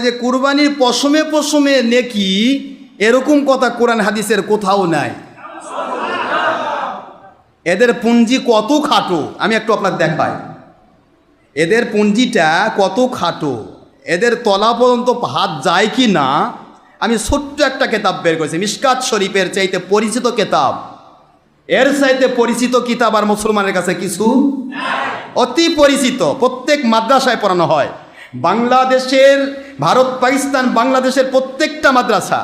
যে কুরবানির পশমে পশমে নেকি, এরকম কথা কোরআন হাদিসের কোথাও নাই। এদের পুঞ্জি কত খাটো আমি একটু আপনার দেখাই। এদের পুঞ্জিটা কত খাটো, এদের তলা পর্যন্ত হাত যায় কি না। আমি ছোট্ট একটা কেতাব বের করেছি, মিশকাত শরীফের চাইতে পরিচিত কেতাব, এর চাইতে পরিচিত কিতাব আর মুসলমানের কাছে কিছু অতি পরিচিত, প্রত্যেক মাদ্রাসায় পড়ানো হয়। বাংলাদেশের, ভারত পাকিস্তান বাংলাদেশের প্রত্যেকটা মাদ্রাসা,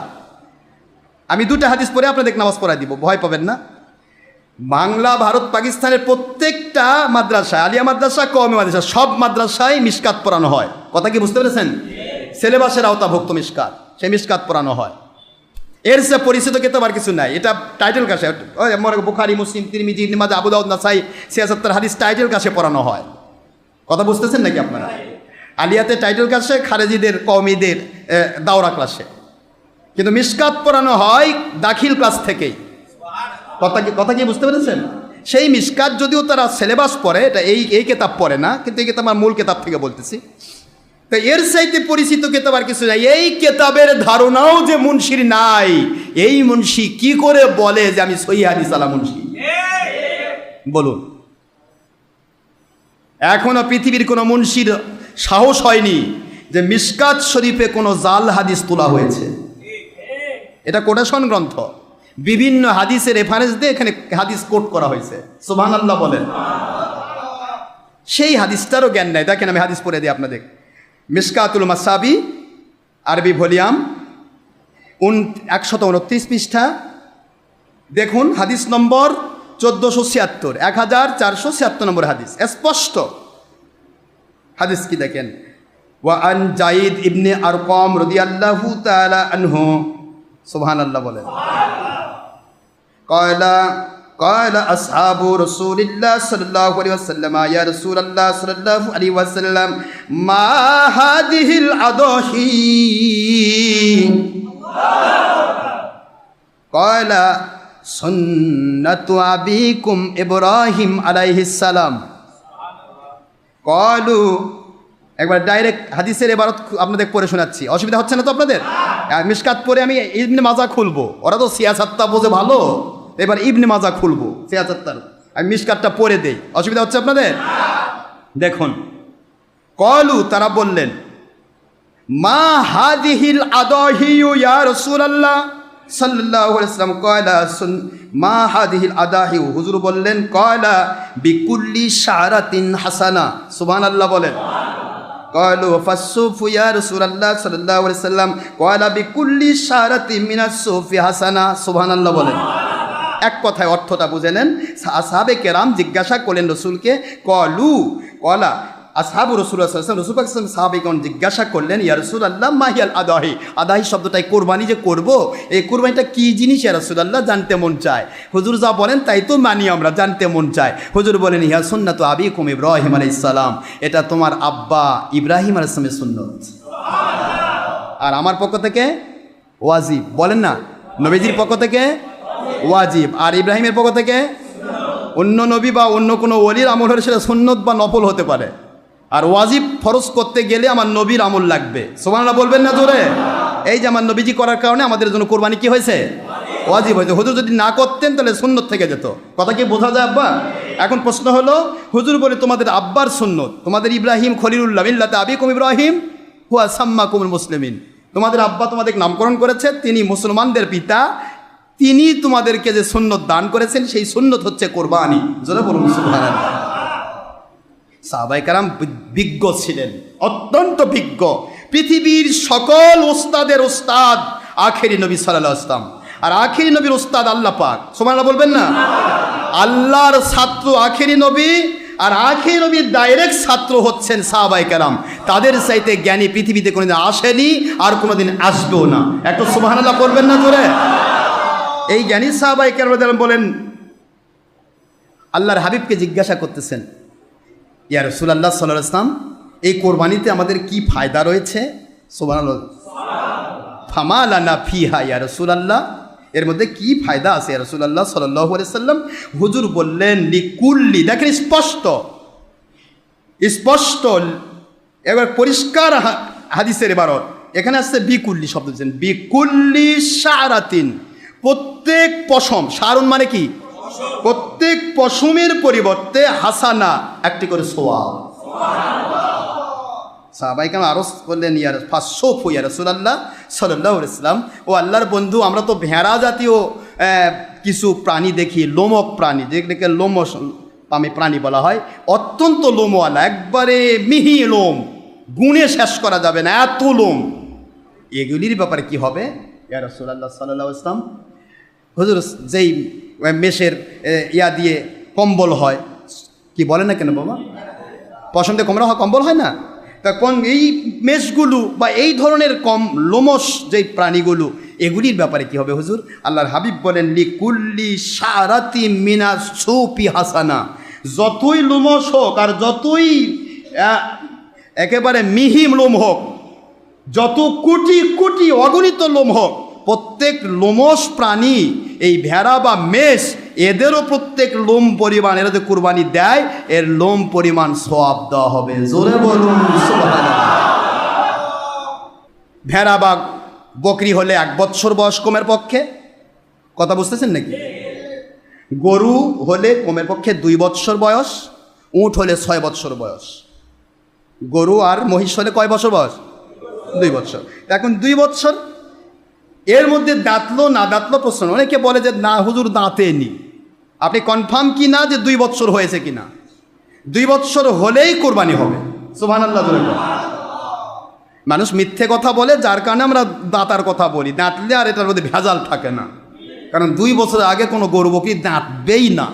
আমি দুটো হাদিস পড়ে আপনাদের নামাজ পড়াই দিব, ভয় পাবেন না। বাংলা ভারত পাকিস্তানের প্রত্যেকটা মাদ্রাসা, আলিয়া মাদ্রাসা, কওমি মাদ্রাসা, সব মাদ্রাসায় মিশকাত পড়ানো হয়। কথা কি বুঝতে পেরেছেন? সিলেবাসের আওতাভুক্ত মিশকাত, সেই মিশকাত পড়ানো হয়। এর সে পরিচিত কিতাব আর কিছু নাই। এটা টাইটেল কাছে বুখারী, মুসলিম, তিরমিজি, ইবনে মাজাহ, আবু দাউদ, নাসাই, ৭৬ হাদিস টাইটেল কাছে পড়ানো হয়। কথা বুঝতেছেন নাকি আপনারা? আলিয়াতে টাইটেল ক্লাসে, খারেজিদের কওমিদের দাওরা ক্লাসে, কিন্তু মিশকাত পড়ানো হয় দাখিল ক্লাস থেকেই। কথা কি বুঝতে পেরেছেন? সেই মিশকাত যদিও তারা সিলেবাস পড়ে, এটা এই কেতাব পড়ে না, কিন্তু এই কেতাব আমার মূল কেতাব থেকে বলতেছি। তো এর চাইতে পরিচিত কেতাব আর কিছু নাই। এই কেতাবের ধারণাও যে মুন্সির নাই, এই মুন্সি কি করে বলে যে আমি সহিহ হাদিস আলা মুন্সি? বলুন, এখনো পৃথিবীর কোনো মুন্সির সাহস হয়নি যে মিশকাত শরীফে কোনো জাল হাদিস তোলা হয়েছে। এটা কোটেশন গ্রন্থ, বিভিন্ন হাদিসের রেফারেন্স দিয়ে এখানে হাদিস কোট করা হয়েছে। সুবহানাল্লাহ বলেন। সেই হাদিসটারও জ্ঞান নাই। দেখেন আমি হাদিস পড়ে দিই আপনাদের। মিশকাতুল মাসাবি, আরবি ভলিউম 129 পৃষ্ঠা, দেখুন হাদিস নম্বর 1476, 1476 নম্বর হাদিস। স্পষ্ট হাদিস কি দেখেন, ওয়া আন জাইদ ইবনে আরকাম রাদিয়াল্লাহু তাআলা আনহু, সুবহানাল্লাহ বলেন, ক্বালা আসহাবু রাসূলিল্লাহ সাল্লাল্লাহু আলাইহি ওয়াসাল্লাম, ইয়া রাসূলুল্লাহ সাল্লাল্লাহু আলাইহি ওয়াসাল্লাম, মা হাদিহিল আদাহি? ক্বালা সুন্নাতু আবিকুম ইব্রাহিম আলাইহিস সালাম। ক্বালু, একবার ডাইরেক্ট হাদিসের এবারত আপনাদের পড়ে শোনাচ্ছি, অসুবিধা হচ্ছে না তো আপনাদের? মিশকাত পরে আমি ইবনে মাজাহ খুলবো, ওরা তো সিয়াসাতটা বোঝে ভালো, এবার ইবনে মাজাহ খুলবো, সিয়াসাতটার আমি মিশকাতটা পড়ে দেই, অসুবিধা হচ্ছে আপনাদের? দেখুন, ক্বালু, তারা বললেন, মা হাদিহিল আদাহিয়ু ইয়া রাসূলুল্লাহ সাল্লাল্লাহু আলাইহি ওয়াসাল্লাম। ক্বালা মা হাদিহিল আদাহিয়ু, হুজুর বললেন, ক্বালা বিকুল্লি শারাতিন হাসানা। সুবহানাল্লাহ বলেন। ক্বালু ফাসসুফু ইয়া রাসূলুল্লাহ সাল্লাল্লাহু আলাইহি ওয়াসাল্লাম। ক্বালা বিকুল্লি শারাতিন মিনাস সুফি হাসানা। সুবহানাল্লাহ বলেন। এক কথায় অর্থটা বুঝে নেন। আসহাবে কেরাম জিজ্ঞাসা করলেন রসুলকে, ক্বালা আসহাবু রাসূলুল্লাহ সাল্লাল্লাহু আলাইহি ওয়াসাল্লাম, রাসূল পাক সাল্লাল্লাহু আলাইহি ওয়াসাল্লাম সাহাবাগণ জিজ্ঞাসা করলেন, ইয়া রাসূলুল্লাহ মা হিয়াল আদাহি? আদাহি শব্দটাই কোরবানি যে করব, এই কোরবানিটা কি জিনিস ইয়া রাসূলুল্লাহ? জানতে মন চায়। হুজুর যা বলেন তাই তো মানি আমরা, জানতে মন চায়। হুজুর বলেন, ইয়া সুন্নাতু আবিকুম ইব্রাহিম আলাইহিস সালাম, এটা তোমার আব্বা ইব্রাহিম আলাইহিস সালামের সুন্নত, আর আমার পক্ষ থেকে ওয়াজিব। বলেন না, নবীজির পক্ষ থেকে ওয়াজিব, আর ইব্রাহিমের পক্ষ থেকে অন্য নবী বা অন্য কোনো ওলির আমল হলে সেটা সুন্নত বা নফল হতে পারে, আর ওয়াজিব ফরজ করতে গেলে আমার নবীর আমল লাগবে। সুবহানাল্লাহ বলবেন না জোরে? এই যে আমার নবীজি করার কারণে আমাদের জন্য কোরবানি কি হয়েছে? ওয়াজিব হয়েছে। হুজুর যদি না করতেন তাহলে সুন্নত থেকে যেত। কথা কি বোঝা যায় আব্বা? এখন প্রশ্ন হলো, হুজুর বলে তোমাদের আব্বার সুন্নত, তোমাদের ইব্রাহিম খলিলুল্লাহ, মিল্লাতে আবিকুম ইব্রাহিম হুয়া সাম্মাকুমুল মুসলিমিন, তোমাদের আব্বা তোমাদের নামকরণ করেছে, তিনি মুসলমানদের পিতা, তিনি তোমাদেরকে যে সুন্নত দান করেছেন সেই সুন্নত হচ্ছে কোরবানি। জোরে বলুন সুবহানাল্লাহ। সাহাবায়ে কেরাম বিজ্ঞ ছিলেন, অত্যন্ত বিজ্ঞ, পৃথিবীর সকল ওস্তাদের ওস্তাদ আখেরি নবী সাল্লাল্লাহু আলাইহি ওয়াসাল্লাম, আর আখেরি নবীর ওস্তাদ আল্লাহ পাক। সুবহানাল্লাহ বলবেন না? আল্লাহর ছাত্র আখেরি নবী, আর আখেরি নবীর ডাইরেক্ট ছাত্র হচ্ছেন সাহাবায়ে কেরাম। তাদের চাইতে জ্ঞানী পৃথিবীতে কোনোদিন আসেনি, আর কোনোদিন আসবেও না। একটু সুবহানাল্লাহ করবেন না জোরে? এই জ্ঞানী সাহাবায়ে কেরাম বলেন, আল্লাহর হাবিবকে জিজ্ঞাসা করতেছেন, ইয়া রাসূলুল্লাহ সাল্লাল্লাহু আলাইহি ওয়াসাল্লাম, এই কোরবানিতে আমাদের কি ফায়দা রয়েছে? সুবহানাল্লাহ। ফামা লানা ফিহা ইয়া রাসূলুল্লাহ, এর মধ্যে কি ফায়দা আছে ইয়া রাসূলুল্লাহ সাল্লাল্লাহু আলাইহি ওয়াসাল্লাম? হুজুর বললেন, লিকুল্লি, দেখেন স্পষ্ট, এবার পরিষ্কার হাদিসের ইবারত, এখানে আসছে বিকুল্লি শব্দ দিচ্ছেন, বিকুল্লি শারাতিন, প্রত্যেক পশম, শারুন মানে কি, প্রত্যেক পশমের পরিবর্তে হাসানা, একটি করে সোয়াব। সাহাবায়ে কেরাম আরজ করলেন, ইয়া ফাসসুফু ইয়া রাসূলুল্লাহ সাল্লাল্লাহু আলাইহি ওয়াসাল্লাম, ও আল্লাহর বন্ধু, আমরা তো ভেড়া জাতীয় কিছু প্রাণী দেখি, লোমক প্রাণী, যেগুলোকে লোমপামী প্রাণী বলা হয়, অত্যন্ত লোমওয়ালা, একবারে মিহি লোম, গুণে শেষ করা যাবে না এত লোম, এগুলির ব্যাপারে কি হবে ইয়া রাসূলুল্লাহ সাল্লাল্লাহু আলাইহি ওয়াসাল্লাম? হুজুর, যেই মেষের ইয়া দিয়ে কম্বল হয়, কি বলে না কেন বাবা, পশম দিয়ে কোমরা হয়, কম্বল হয় না, তা কোন এই মেষগুলো বা এই ধরনের কম লোমস যেই প্রাণীগুলো, এগুলির ব্যাপারে কি হবে হুজুর? আল্লাহর হাবিব বলেন, লিকুল্লি শারাতি মিনাস সুপি হাসানা, যতই লোমস হোক আর যতই একেবারে মিহিম লোম হোক, যত কোটি কোটি অগণিত লোম হোক, প্রত্যেক লোমস প্রাণী, এই ভেড়া বা মেষ, এদেরও প্রত্যেক লোম পরিমাণ, এরা যে কুরবানি দেয়, এর লোম পরিমাণ সওয়াব দেওয়া হবে। জোরে বলুন সুবহানাল্লাহ। ভেড়া বা বকরি হলে 1 বৎসর বয়স কমের পক্ষে, কথা বুঝতেছেন নাকি? গরু হলে কমের পক্ষে 2 বৎসর বয়স, উট হলে 6 বৎসর বয়স। গরু আর মহিষ হলে কয় বছর বয়স? 2 বৎসর। এখন 2 বৎসর, এর মধ্যে দাঁতলো না দাঁতলো প্রশ্ন। অনেকে বলে যে না হুজুর দাঁতেনি, আপনি কনফার্ম কি না যে 2 বৎসর হয়েছে কিনা? 2 বৎসর হলেই কোরবানি হবে। সুবহানাল্লাহ। মানুষ মিথ্যে কথা বলে, যার কারণে আমরা দাঁতার কথা বলি, দাঁতলে আর এটার মধ্যে ভেজাল থাকে না, কারণ 2 বছরের আগে কোনো গরু বকরি দাঁতবেই না।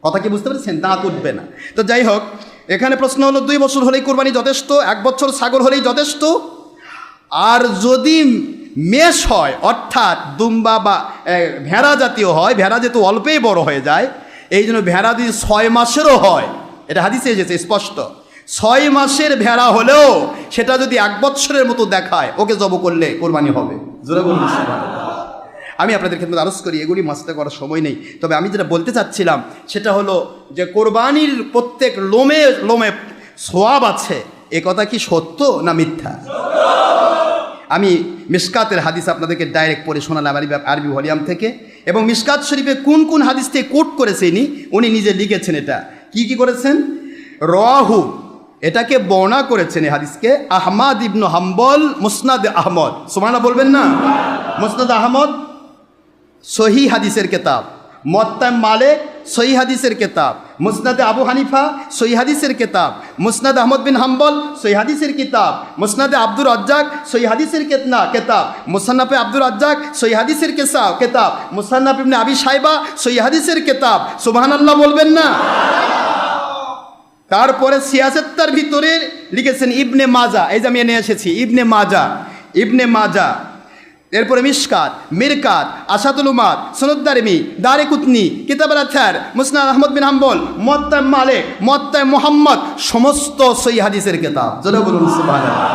কথা কি বুঝতে পেরেছেন? দাঁত উঠবে না। তো যাই হোক, এখানে প্রশ্ন হলো 2 বছর হলেই কোরবানি যথেষ্ট, 1 বছর ছাগল হলেই যথেষ্ট। আর যদি মেষ হয়, অর্থাৎ দুম্বা বা ভেড়া জাতীয় হয়, ভেড়া যেহেতু অল্পেই বড় হয়ে যায়, এই জন্য ভেড়া যদি 6 মাসেরও হয়, এটা হাদিসে এসেছে স্পষ্ট, 6 মাসের ভেড়া হলেও সেটা যদি 1 বৎসরের মতো দেখায়, ওকে জব করলে কোরবানি হবে। জোরে বলুন সুবহানাল্লাহ। আমি আপনাদের ক্ষেত্রে আরজ করি, এগুলি মাসটা করার সময় নেই, তবে আমি যেটা বলতে চাচ্ছিলাম সেটা হলো যে কোরবানির প্রত্যেক লোমে লোমে সোয়াব আছে, এ কথা কি সত্য না মিথ্যা? আমি মিশকাতের হাদিস আপনাদেরকে ডাইরেক্ট পড়ে শোনালাম আরবি ভলিউম থেকে, এবং মিশকাত শরীফে কোন কোন হাদিস থেকে কোট করেছেন উনি নিজে লিখেছেন। এটা কি কি করেছেন? রাহু, এটাকে বর্ণনা করেছেন এই হাদিসকে আহমাদ ইবনু হাম্বল মুসনাদ আহমদ। সুবহানাল্লাহ বলবেন না? মুসনাদ আহমদ সহি হাদিসের কিতাব, মুওয়াত্তা মালিক সহি হাদিসের কিতাব, মুসনাদে আবু হানিফা সহি হাদিসের কিতাব, মুসনাদ আহমদ বিন হাম্বল সহি হাদিসের কিতাব, মুসনাদে আব্দুর রাজ্জাক সহি হাদিসের কিতাব, মুসান্নাফে আব্দুর রাজ্জাক সহি হাদিসের কিতাব, মুসান্নাফ ইবনে আবি শাইবা সহি হাদিসের কিতাব। সুবহানাল্লাহ বলবেন না? তারপরে সিয়াসেত্তার ভিতরে লিখেছেন ইবনে মাজা, এই যে আমি এনে এসেছি, ইবনে মাজা, এরপরে মিশকাত, মিরকাত, আসাদুল উমাদ, সুনাদ দারিমি, দারিকুতনি, কিতাবুল আথহার, মুসনাদ আহমদ বিন হাম্বল, মুওয়াত্তা মালিক, মুওয়াত্তা মুহাম্মদ, সমস্ত সহিহ হাদিসের কিতাব। জোরে বলুন সুবহানাল্লাহ।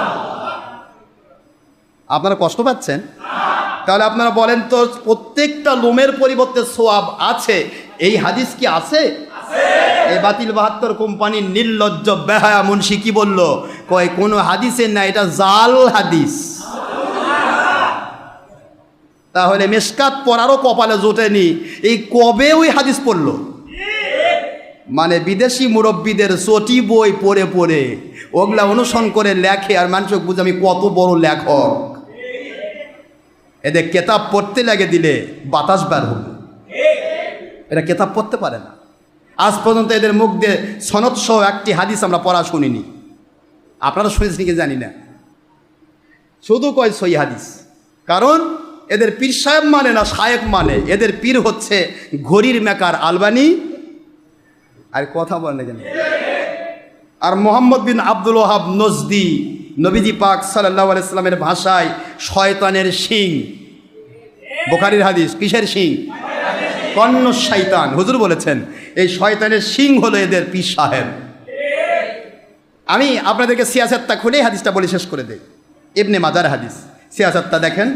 আপনারা কষ্ট পাচ্ছেন? তাহলে আপনারা বলেন তো, প্রত্যেকটা লোমের পরিবর্তে সোয়াব আছে, এই হাদিস কি আছে? এই বাতিল 72 কোম্পানির নির্লজ্জ বেহায়া মুন্সি কি বলল? কয় কোনো হাদিসের না, এটা জাল হাদিস। তাহলে মিশকাত পড়ারও কপালে জোটেনি, এই কবে ওই হাদিস পড়লো? মানে বিদেশি মুরব্বীদের চটি বই পড়ে পড়ে ওগুলা অনুসরণ করে লেখে, আর মানুষকে বুঝে আমি কত বড় লেখক। এদের কেতাব পড়তে লাগে দিলে বাতাস বের হবে, এরা কেতাব পড়তে পারে না। আজ পর্যন্ত এদের মুখ দিয়ে সনদ সহ একটি হাদিস আমরা পড়া শুনিনি। আপনারা শুনেছেন কি জানি না, শুধু কয় সহি হাদিস। কারণ এদের পীর সাহেব মানে না, শায়েক মানে। এদের পীর হচ্ছে ঘড়ির মেকার আলবানি, আর কথা বলে কেন, আর মোহাম্মদ বিন আব্দুল ওয়াহাব নজদি। নবীজি পাক সাল্লাল্লাহু আলাইহি সাল্লামের ভাষায় শয়তানের শিং। বুখারীর হাদিস, কিসের শিং? কর্ণ শয়তান। হুজুর বলেছেন এই শয়তানের শিং হলো এদের পীর সাহেব। আমি আপনাদেরকে সিয়াসাত্তা খুলে হাদিসটা বলে শেষ করে দেই। ইবনে মাজার হাদিস, সিয়াসাত্তা দেখেন,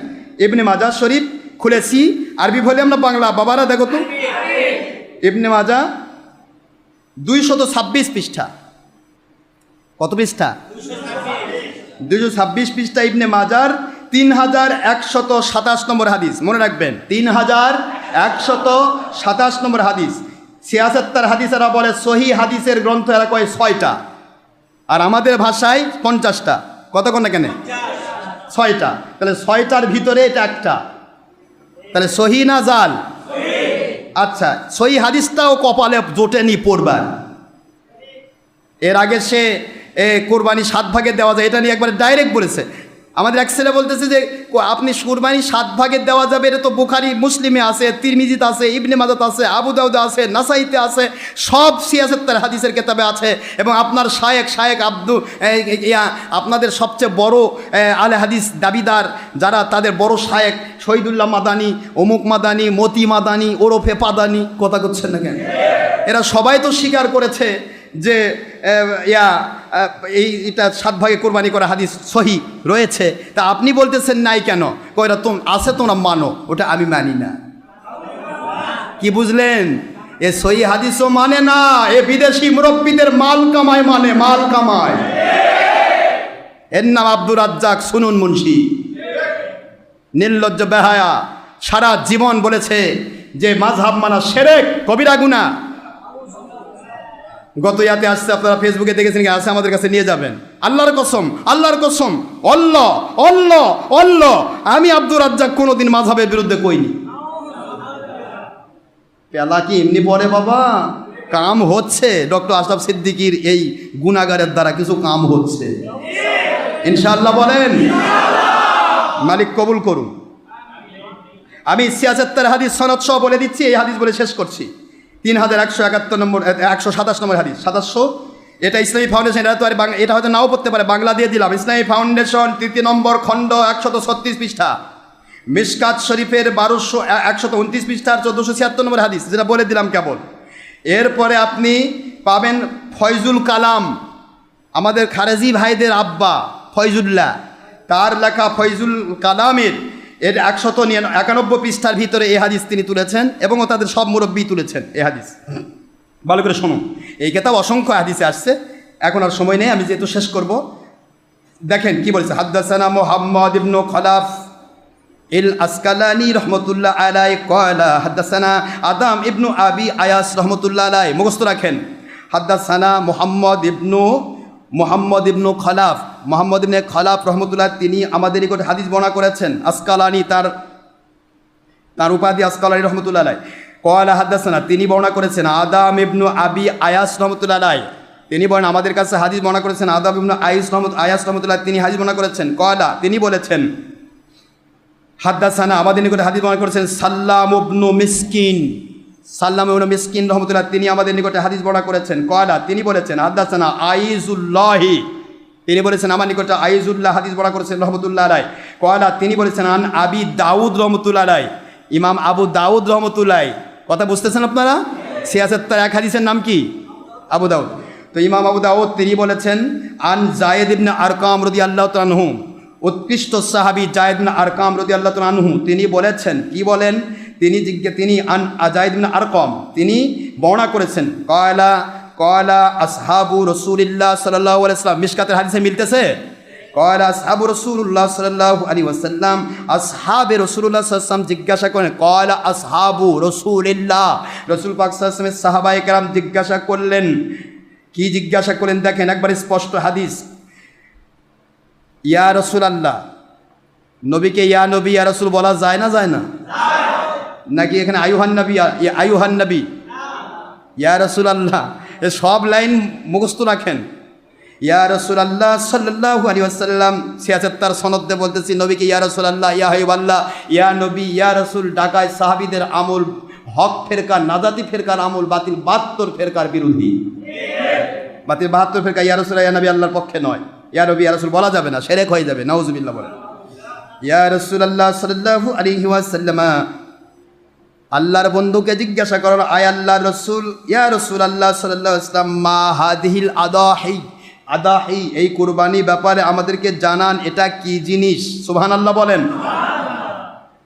ইবনে মাজা শরীফ খুলেছি, আরবি ভলিউম না বাংলা? বাবারা দেখো তো, ইবনে মাজা 226 পৃষ্ঠা। কত পৃষ্ঠা? 226 পৃষ্ঠা ইবনে মাজার 3127 নম্বর হাদিস, মনে রাখবেন 3127 নম্বর হাদিস। 76 হাদিস এরা বলে সহি হাদিসের গ্রন্থ এরা কয় 6টা, আর আমাদের ভাষায় 50টা। কত কোন না কেন 6টা, তাহলে 6টার ভিতরে এটা একটা, তাহলে সহি না জাল? আচ্ছা, সহি হাদিসটাও কপালে জোটেনি পড়বার। এর আগে সে কোরবানি 7 ভাগে দেওয়া যায়, এটা নিয়ে একবার ডাইরেক্ট বলেছে। আমাদের এক ছেলে বলতেছে যে আপনি কোরবানি 7 ভাগে দেওয়া যাবে, এটা তো বুখারী মুসলিমে আছে, তিরমিজিতে আছে, ইবনে মাজাত আছে, আবু দাউদে আছে, নাসাইতে আছে, সব 76 হাদিসের কিতাবে আছে। এবং আপনার শায়েখ আপনাদের সবচেয়ে বড় আলে হাদিস দাবিদার যারা, তাদের বড় শায়েখ শহীদুল্লাহ মাদানী, অমুক মাদানী, মতি মাদানী, ওরফে পাদানি, কথা করছেন না কেন? এরা সবাই তো স্বীকার করেছে যে এটা 7 ভাগে কোরবানি করা হাদিস সহি রয়েছে। তা আপনি বলতেছেন নাই কেন? কয়টা তো আছে, তোমরা মানো, ওটা আমি মানি না। কি বুঝলেন? এ সহি হাদিসও মানে না, এ বিদেশি মুরব্বীদের মাল কামায়, মানে মাল কামায়। এর নাম আব্দুর রাজ্জাক সুনুন মুন্সি, নির্লজ্জ বেহায়া। সারা জীবন বলেছে যে মাযহাব মানা শিরক, কবিরা গুনাহ। গত ইয়াতে আসছে, আপনারা ফেসবুকে দেখেছেন, আসে আমাদের কাছে নিয়ে যাবেন। আল্লাহর কসম, আল্লাহর কসম, অল্লাহ অল্লাহ অল্লাহ, আমি আব্দুর রাজ্জাক কোনোদিন মাযহাবের বিরুদ্ধে কইনি। পেলা কি এমনি পড়ে বাবা? কাম হচ্ছে। ডক্টর আশরাফ সিদ্দিকীর এই গুনাহগারের দ্বারা কিছু কাম হচ্ছে, ইনশাআল্লাহ বলেন। মালিক কবুল করুন। আমি 76 হাদিস সনদ সহ বলে দিচ্ছি, এই হাদিস বলে শেষ করছি। 3171 নম্বর, 127 নম্বর হাদিস, 700। এটা ইসলামী ফাউন্ডেশন, এটা তো আর এটা হয়তো নাও পড়তে পারে, বাংলা দিয়ে দিলাম। ইসলামী ফাউন্ডেশন 3 নম্বর খণ্ড 136 পৃষ্ঠা, মিশকাত শরীফের 129 পৃষ্ঠার 1476 নম্বর হাদিস, যেটা বলে দিলাম কেবল। এরপরে আপনি পাবেন ফয়জুল কালাম, আমাদের খারেজি ভাইদের আব্বা ফয়জুল্লাহ, তার লেখা ফয়জুল কালামের এর 191 পৃষ্ঠার ভিতরে এই হাদিস তিনি তুলেছেন, এবং তাদের সব মুরব্বী তুলেছেন এই হাদিস। ভালো করে শুনুন, এই কিতাব অসংখ্য হাদিসে আসছে, এখন আর সময় নেই, আমি যেহেতু শেষ করব। দেখেন কি বলছে। হাদ্দাসানা মুহাম্মদ ইবনু খলাফ ইল আসকালানি রহমতুল্লাহ আলাই ক্বালা হাদ্দাসানা আদাম ইবনু আবি আয়াস রহমতুল্লাহ আলাই, মুখস্থ রাখেন। হাদ্দাসানা মুহাম্মদ ইবনু খলাফ, মোহাম্মদ ইবনে খলাফ রহমতুল্লাহ, তিনি আমাদের নিকট হাদিস বর্ণনা করেছেন। আসকালানি, তার উপাধি আসকালানি রহমতুল্লাহ আলাই। ক্বালা হাদ্দাসানা, তিনি বর্ণনা করেছেন। আদাম ইবনু আবি আয়াস রহমতুল্লাহ আলাই, তিনি বলেন আমাদের কাছে হাদিস বর্ণনা করেছেন। আদাম ইবনু আয়াস রহমতুল্লাহ, তিনি হাদিস বর্ণনা করেছেন। ক্বালা, তিনি বলেছেন, হাদ্দাসানা, আমাদের নিকট হাদিস বর্ণনা করেছেন সাল্লাম ইবনু মিসকিন রহমতুল্লাহ, তিনি আমাদের নিকটে হাদিস বর্ণনা করেছেন। ক্বালা, তিনি বলেছেন, হাদ্দাসানা আইজুল্লাহি, তিনি বলেছেন আমার নিকটে আইজুল্লাহ হাদিস বর্ণনা করেছেন রহমতুল্লাহ আলাই। ক্বালা, তিনি বলেছেন আন আবি দাউদ রহমতুল্লাহ আলাই, ইমাম আবু দাউদ রহমতুল্লাহ। কথা বুঝতেছেন আপনারা? 76 হাদিসের নাম কি? আবু দাউদ। তো ইমাম আবু দাউদ তিনি বলেছেন আন যায়েদ ইবনে আরকাম রাদিয়াল্লাহু তাআলা আনহু, উৎকৃষ্ট সাহাবী যায়েদ ইবনে আরকাম রাদিয়াল্লাহু তাআলা আনহু, তিনি বলেছেন, কি বলেন? তিনি আন যায়েদ ইবনে আরকাম, তিনি বর্ণনা করেছেন। ক্বালা আসহাবু রাসূলিল্লাহ সাল্লাল্লাহু আলাইহি ওয়াসাল্লাম, মিশকাতের হাদিসে মিলতেছে। ক্বালা আসহাবু রাসূলুল্লাহ সাল্লাল্লাহু আলাইহি ওয়াসাল্লাম, আসহাবে রাসূলুল্লাহ সাল্লাল্লাহু আলাইহি ওয়াসাল্লাম জিজ্ঞাসা করেন। ক্বালা আসহাবু রাসূলিল্লাহ, রাসূল পাক সাল্লাল্লাহু আলাইহি ওয়াসাল্লামের সাহাবায়ে কেরাম জিজ্ঞাসা করলেন। কি জিজ্ঞাসা করলেন? দেখেন একবার স্পষ্ট হাদিস। ইয়া রাসূলুল্লাহ, নবীকে ইয়া নবী ইয়া রাসূল বলা যায় না? যায় না? নাকি এখানে আয়ুহান নবী ইয়া রাসূলুল্লাহ, এ সব লাইন মুখস্থ রাখেন। ইয়া রাসূলুল্লাহ সাল্লাল্লাহু আলাইহি ওয়াসাল্লাম, 76 সনদে বলতেছি নবীকে ইয়া রাসূলুল্লাহ, ইয়া হাবিবাল্লাহ, ইয়া নবী, ইয়া রাসূল ডাকায় সাহাবীদের আমল হক ফেরকা, নাজাতি ফেরকার আমল বাতিল 72 ফেরকার বিরোধী। বাতিল 72 ফেরকা ইয়া রাসূল ইয়া নবী আল্লাহর পক্ষে নয়। ইয়া নবী ইয়া রাসূল বলা যাবে না, শিরক হয়ে যাবে, নাউজুবিল্লাহ বলেন। ইয়া রাসূলুল্লাহ সাল্লাল্লাহু আলাইহি ওয়াসাল্লাম, আল্লাহর বন্ধুকে জিজ্ঞাসা করেন, আয় আল্লাহর রাসূল, ইয়া রাসূলুল্লাহ সাল্লাল্লাহু আলাইহি ওয়াসাল্লাম, মা হাদিহিল আদাহি, এই কুরবানি ব্যাপারে আমাদেরকে জানান, এটা কি জিনিস? সুবহানাল্লাহ বলেন।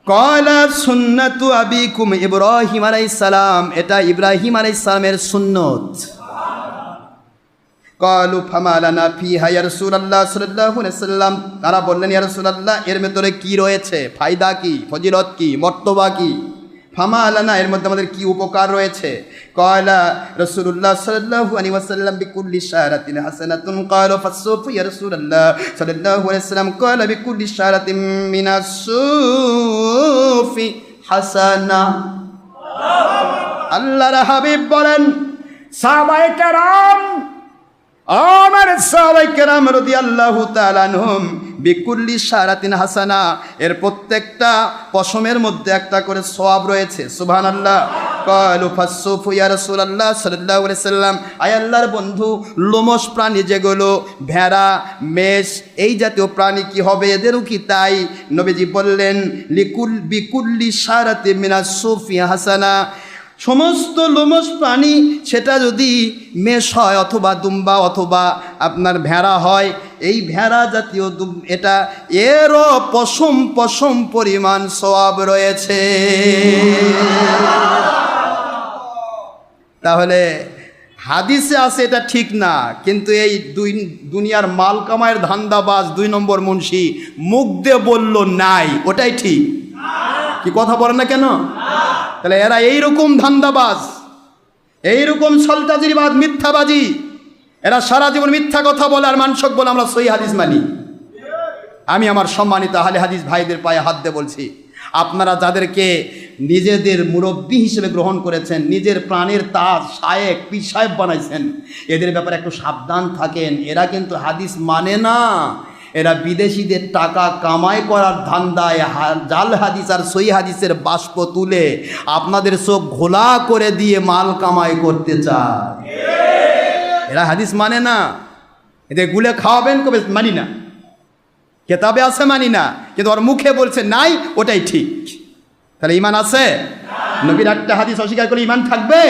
ক্বালা সুন্নাতু আবিকুম ইব্রাহিম আলাইহিস সালাম, এটা ইব্রাহিম আলাইহিস সালামের সুন্নত। ক্বালু ফামা লানা ফিহা ইয়া রাসূলুল্লাহ সাল্লাল্লাহু আলাইহি ওয়াসাল্লাম, তারা বললেন ইয়া রাসূলুল্লাহ এর ভেতরে কি রয়েছে, ফায়দা কি, ফজিলত কি, মর্তবা কি, ফামা লানা এর মধ্যে আমাদের কি উপকার রয়েছে। ক্বালা রাসূলুল্লাহ সাল্লাল্লাহু আলাইহি ওয়াসাল্লাম বিকুল্লি শারাতিন হাসানাতুন, ক্বালু ফাসসুফু ইয়া রাসূলুল্লাহ সাল্লাল্লাহু আলাইহি ওয়াসাল্লাম, ক্বালা বিকুল্লি শারাতিন মিনাস সুফি হাসানা। আল্লাহর হাবিব বলেন, সাহাবায়ে কেরাম, আমার সাহাবায়ে কেরাম রাদিয়াল্লাহু তাআলা আনহুম, বিকুল্লি শারাতিন হাসানা, এর প্রত্যেকটা পশমের মধ্যে একটা করে সওয়াব রয়েছে। সুবহানাল্লাহ। ক্বালু ফাসসুফু ইয়া রাসূলুল্লাহ সাল্লাল্লাহু আলাইহি ওয়াসাল্লাম, আয় আল্লাহর বন্ধু, লোমশ প্রাণী যেগুলো ভেড়া, মেষ, এই জাতীয় প্রাণী কি হবে, এদেরও কি তাই? নবীজি বললেন বিকুল্লি শারাতিন মিনাস সুফি হাসানা, সমস্ত লোমশ প্রাণী, সেটা যদি মেষ হয় অথবা দুম্বা অথবা আপনার ভেড়া হয়, এই ভেড়া জাতীয় এটা এরও পশম পরিমাণ সওয়াব রয়েছে। তাহলে হাদিসে আছে এটা ঠিক না, কিন্তু এই দুনিয়ার মাল কামায়ের ধান্দাবাজ 2 নম্বর মুন্সি মুখ দিয়ে বলল নাই, ওটাই ঠিক। কি কথা বলেন না কেন? তাহলে এরা এইরকম ধান্দাবাজ, এইরকম সলতাজিবাদ, মিথ্যাবাজি, এরা সারা জীবন মিথ্যা কথা বলে আর মানসক বলে আমরা সহি হাদিস মানি। আমি আমার সম্মানিত আহলে হাদিস ভাইদের পায়ে হাত দিয়ে বলছি, আপনারা যাদেরকে নিজেদের মুরব্বী হিসেবে গ্রহণ করেছেন, নিজের প্রাণের তাজ, শায়েক, পীর সাহেব বানাইছেন, এদের ব্যাপারে একটু সাবধান থাকেন। এরা কিন্তু হাদিস মানে না, এরা বিদেশিদের টাকা কামাই করার ধান্দায় জাল হাদিস আর সহি হাদিসের বাষ্প তুলে আপনাদের চোখ ঘোলা করে দিয়ে মাল কামাই করতে চায়। এরা হাদিস মানে না, এদের গুলে খাওয়াবেন, কবে মানি না, কেতাবে আছে মানি না, কিন্তু ওর মুখে বলছে নাই, ওটাই ঠিক। তাহলে ইমান আছে? নবীর একটা হাদিস অস্বীকার করে ইমান থাকবে?